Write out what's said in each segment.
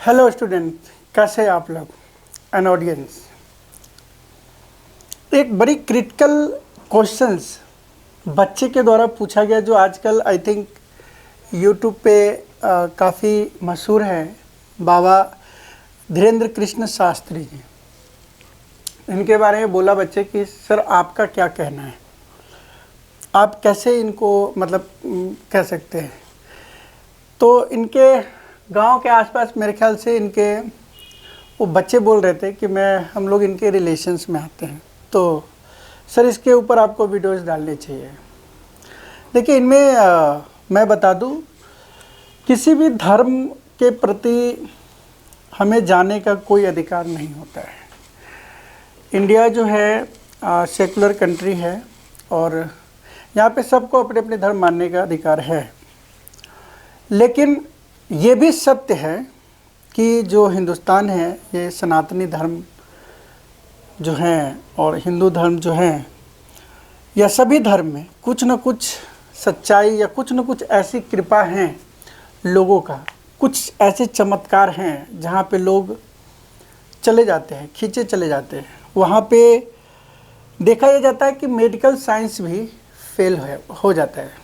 Hello student, कैसे हैं आप लोग एंड ऑडियंस। एक बड़ी क्रिटिकल क्वेश्चंस बच्चे के द्वारा पूछा गया जो आजकल आई थिंक यूट्यूब पे काफ़ी मशहूर है। बाबा धीरेन्द्र कृष्ण शास्त्री जी, इनके बारे में बोला बच्चे कि सर आपका क्या कहना है, आप कैसे इनको मतलब कह सकते हैं। तो इनके गांव के आसपास मेरे ख्याल से इनके वो बच्चे बोल रहे थे कि हम लोग इनके रिलेशंस में आते हैं, तो सर इसके ऊपर आपको वीडियोस डालने चाहिए। देखिए इनमें मैं बता दूं, किसी भी धर्म के प्रति हमें जाने का कोई अधिकार नहीं होता है। इंडिया जो है सेकुलर कंट्री है और यहाँ पे सबको अपने अपने धर्म मानने का अधिकार है। लेकिन ये भी सत्य है कि जो हिंदुस्तान है ये सनातनी धर्म जो हैं और हिंदू धर्म जो हैं, या सभी धर्म में कुछ न कुछ सच्चाई या कुछ न कुछ ऐसी कृपा हैं लोगों का, कुछ ऐसे चमत्कार हैं जहाँ पे लोग चले जाते हैं, खींचे चले जाते हैं। वहाँ पे देखा यह जाता है कि मेडिकल साइंस भी फेल हो जाता है।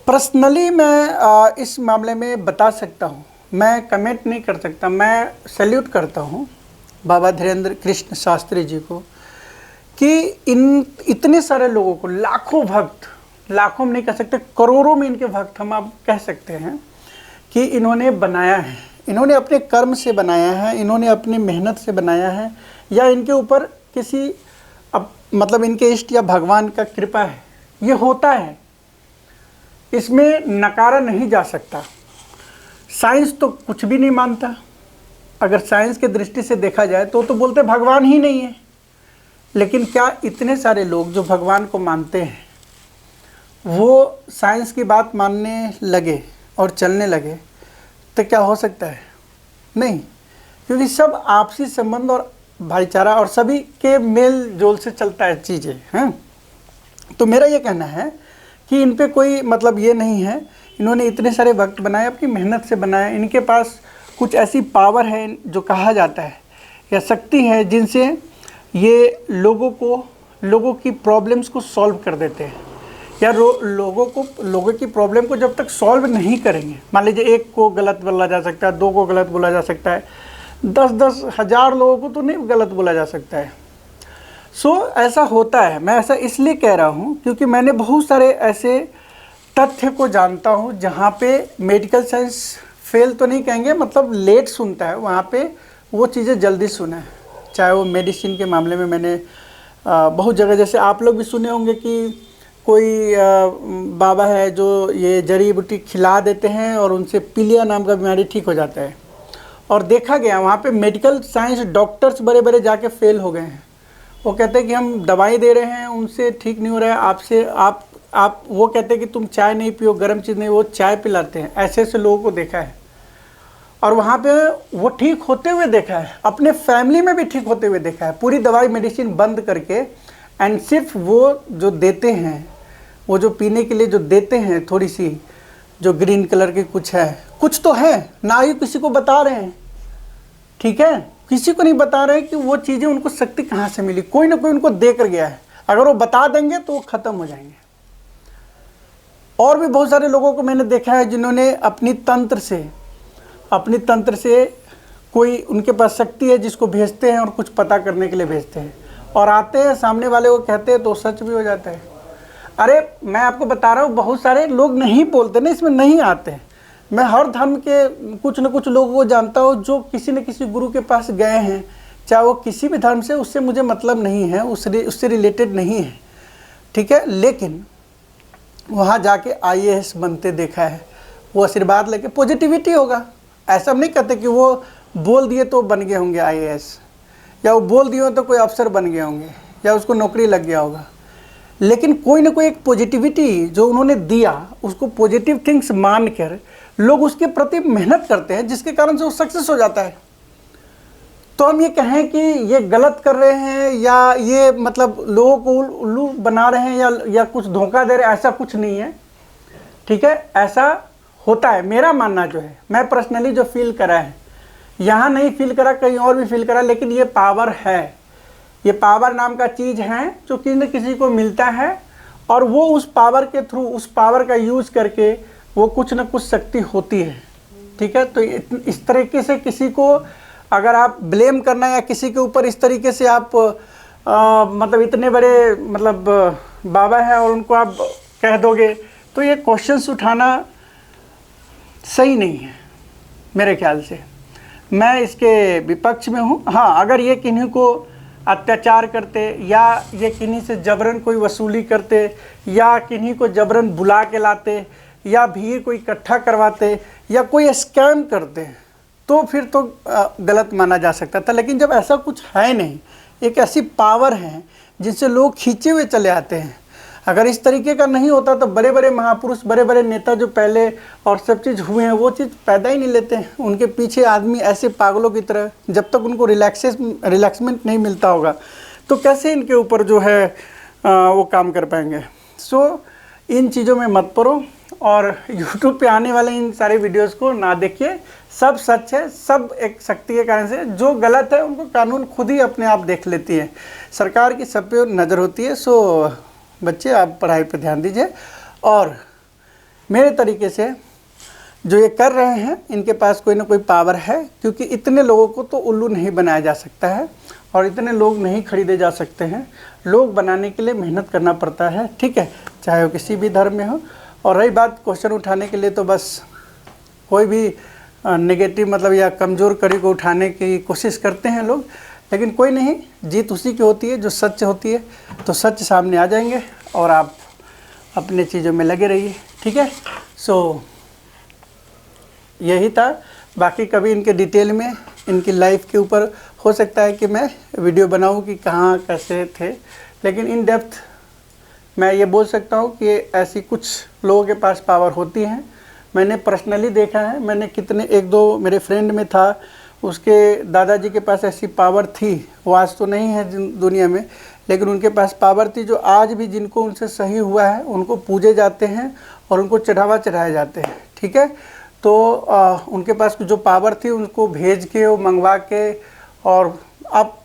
पर्सनली मैं इस मामले में बता सकता हूँ, मैं कमेंट नहीं कर सकता, मैं सैल्यूट करता हूँ बाबा धीरेन्द्र कृष्ण शास्त्री जी को कि इतने सारे लोगों को, लाखों भक्त, लाखों में नहीं कह सकते, करोड़ों में इनके भक्त हम आप कह सकते हैं कि इन्होंने बनाया है, इन्होंने अपने कर्म से बनाया है, इन्होंने अपनी मेहनत से बनाया है, या इनके ऊपर किसी मतलब इनके इष्ट या भगवान का कृपा है। ये होता है, इसमें नकारा नहीं जा सकता। साइंस तो कुछ भी नहीं मानता। अगर साइंस के दृष्टि से देखा जाए तो बोलते भगवान ही नहीं है। लेकिन क्या इतने सारे लोग जो भगवान को मानते हैं वो साइंस की बात मानने लगे और चलने लगे तो क्या हो सकता है? नहीं, क्योंकि सब आपसी संबंध और भाईचारा और सभी के मेल जोल से चलता है चीज़ें हैं। तो मेरा ये कहना है कि इन पे कोई मतलब ये नहीं है, इन्होंने इतने सारे भक्त बनाए, अपनी मेहनत से बनाए, इनके पास कुछ ऐसी पावर है जो कहा जाता है या शक्ति है जिनसे ये लोगों की प्रॉब्लम्स को सॉल्व कर देते हैं। या लोगों की प्रॉब्लम को जब तक सॉल्व नहीं करेंगे, मान लीजिए एक को गलत बोला जा सकता है, दो को गलत बोला जा सकता है, 10-10 हज़ार लोगों को तो नहीं गलत बोला जा सकता है। ऐसा होता है। मैं ऐसा इसलिए कह रहा हूँ क्योंकि मैंने बहुत सारे ऐसे तथ्य को जानता हूँ जहाँ पे मेडिकल साइंस फेल तो नहीं कहेंगे, मतलब लेट सुनता है, वहाँ पे वो चीज़ें जल्दी सुना है। चाहे वो मेडिसिन के मामले में मैंने बहुत जगह, जैसे आप लोग भी सुने होंगे कि कोई बाबा है जो ये जड़ी बूटी खिला देते हैं और उनसे पीलिया नाम का बीमारी ठीक हो जाता है। और देखा गया वहाँ पे मेडिकल साइंस डॉक्टर्स बड़े बड़े जाके फेल हो गए हैं। वो कहते हैं कि हम दवाई दे रहे हैं, उनसे ठीक नहीं हो रहा है, आपसे आप वो कहते हैं कि तुम चाय नहीं पियो, गर्म चीज़ नहीं, वो चाय पिलाते हैं। ऐसे ऐसे लोगों को देखा है और वहाँ पे वो ठीक होते हुए देखा है, अपने फैमिली में भी ठीक होते हुए देखा है, पूरी दवाई मेडिसिन बंद करके। एंड सिर्फ वो जो देते हैं, वो जो पीने के लिए जो देते हैं, थोड़ी सी जो ग्रीन कलर की कुछ है, कुछ तो है ना, ही किसी को बता रहे हैं, ठीक है, किसी को नहीं बता रहे कि वो चीज़ें उनको शक्ति कहाँ से मिली, कोई ना कोई उनको दे कर गया है। अगर वो बता देंगे तो वो ख़त्म हो जाएंगे। और भी बहुत सारे लोगों को मैंने देखा है जिन्होंने अपनी तंत्र से कोई उनके पास शक्ति है जिसको भेजते हैं और कुछ पता करने के लिए भेजते हैं, और आते हैं सामने वाले को कहते हैं तो सच भी हो जाता है। अरे मैं आपको बता रहा हूँ, बहुत सारे लोग नहीं बोलते ना, इसमें नहीं आते हैं। मैं हर धर्म के कुछ न कुछ लोगों को जानता हूँ जो किसी न किसी गुरु के पास गए हैं, चाहे वो किसी भी धर्म से, उससे मुझे मतलब नहीं है, उससे रिलेटेड नहीं है, ठीक है। लेकिन वहाँ जाके IAS बनते देखा है, वो आशीर्वाद लेके पॉजिटिविटी होगा। ऐसा नहीं कहते कि वो बोल दिए तो बन गए होंगे IAS, या वो बोल दिए तो कोई अफसर बन गए होंगे, या उसको नौकरी लग गया होगा। लेकिन कोई ना कोई एक पॉजिटिविटी जो उन्होंने दिया, उसको पॉजिटिव थिंग्स मान कर लोग उसके प्रति मेहनत करते हैं, जिसके कारण से वो सक्सेस हो जाता है। तो हम ये कहें कि ये गलत कर रहे हैं या ये मतलब लोगों को उल्लू बना रहे हैं या कुछ धोखा दे रहे हैं, ऐसा कुछ नहीं है, ठीक है। ऐसा होता है, मेरा मानना जो है, मैं पर्सनली जो फील करा है यहाँ नहीं फील करा, कहीं और भी फील करा, लेकिन ये पावर है, ये पावर नाम का चीज़ है जो किसी न किसी को मिलता है, और वो उस पावर के थ्रू, उस पावर का यूज़ करके वो कुछ न कुछ शक्ति होती है। ठीक है, तो इस तरीके से किसी को अगर आप ब्लेम करना या किसी के ऊपर इस तरीके से आप मतलब इतने बड़े मतलब बाबा हैं और उनको आप कह दोगे, तो ये क्वेश्चंस उठाना सही नहीं है मेरे ख्याल से। मैं इसके विपक्ष में हूँ। हाँ, अगर ये किन्हीं को अत्याचार करते या ये किन्हीं से जबरन कोई वसूली करते या किन्हीं को जबरन बुला के लाते या भीड़ को इकट्ठा करवाते या कोई स्कैम करते, तो फिर तो गलत माना जा सकता था। लेकिन जब ऐसा कुछ है नहीं, एक ऐसी पावर है जिनसे लोग खींचे हुए चले आते हैं। अगर इस तरीके का नहीं होता तो बड़े बड़े महापुरुष, बड़े बड़े नेता जो पहले और सब चीज़ हुए हैं, वो चीज़ पैदा ही नहीं लेते हैं। उनके पीछे आदमी ऐसे पागलों की तरह, जब तक उनको रिलैक्समेंट नहीं मिलता होगा तो कैसे इनके ऊपर जो है वो काम कर पाएंगे। सो इन चीज़ों में मत पड़ो और YouTube पे आने वाले इन सारे वीडियोस को ना देखिए। सब सच है, सब एक शक्ति के कारण से। जो गलत है उनको कानून खुद ही अपने आप देख लेती है, सरकार की सब पे नज़र होती है। सो बच्चे, आप पढ़ाई पे ध्यान दीजिए। और मेरे तरीके से जो ये कर रहे हैं, इनके पास कोई ना कोई पावर है, क्योंकि इतने लोगों को तो उल्लू नहीं बनाया जा सकता है और इतने लोग नहीं खरीदे जा सकते हैं। लोग बनाने के लिए मेहनत करना पड़ता है, ठीक है, चाहे वो किसी भी धर्म में हो। और रही बात क्वेश्चन उठाने के लिए, तो बस कोई भी नेगेटिव मतलब या कमज़ोर कड़ी को उठाने की कोशिश करते हैं लोग, लेकिन कोई नहीं, जीत उसी की होती है जो सच होती है। तो सच सामने आ जाएंगे और आप अपने चीज़ों में लगे रहिए, ठीक है। सो यही था। बाकी कभी इनके डिटेल में, इनकी लाइफ के ऊपर हो सकता है कि मैं वीडियो बनाऊं कि कहाँ कैसे थे, लेकिन इन डेप्थ मैं ये बोल सकता हूँ कि ऐसी कुछ लोगों के पास पावर होती हैं। मैंने पर्सनली देखा है, मैंने कितने, एक दो मेरे फ्रेंड में था, उसके दादाजी के पास ऐसी पावर थी। वो आज तो नहीं है दुनिया में, लेकिन उनके पास पावर थी जो आज भी जिनको उनसे सही हुआ है उनको पूजे जाते हैं और उनको चढ़ावा चढ़ाए जाते हैं, ठीक है। तो उनके पास जो पावर थी उनको भेज के, वो मंगवा के, और अब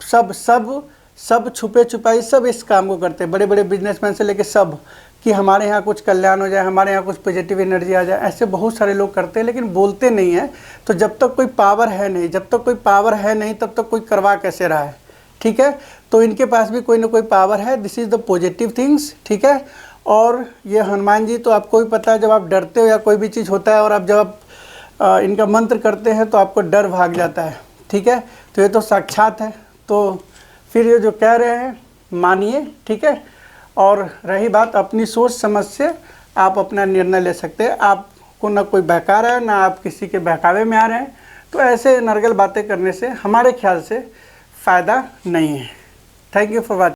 सब छुपे छुपाई सब इस काम को करते हैं, बड़े बड़े बिजनेसमैन से लेके सब, कि हमारे यहाँ कुछ कल्याण हो जाए, हमारे यहाँ कुछ पॉजिटिव एनर्जी आ जाए। ऐसे बहुत सारे लोग करते हैं, लेकिन बोलते नहीं हैं। तो जब तक कोई पावर है नहीं, तब तक कोई करवा कैसे रहा है, ठीक है। तो इनके पास भी कोई ना कोई पावर है। This is the positive things, ठीक है। और ये हनुमान जी तो आपको भी पता है, जब आप डरते हो या कोई भी चीज़ होता है और आप जब इनका मंत्र करते हैं तो आपको डर भाग जाता है, ठीक है। तो ये तो साक्षात है। तो फिर ये जो कह रहे हैं मानिए, ठीक है। और रही बात अपनी सोच समझ से आप अपना निर्णय ले सकते हैं। आपको ना कोई बहका रहा है, ना आप किसी के बहकावे में आ रहे हैं। तो ऐसे नरगल बातें करने से हमारे ख्याल से फ़ायदा नहीं है। Thank you for watching.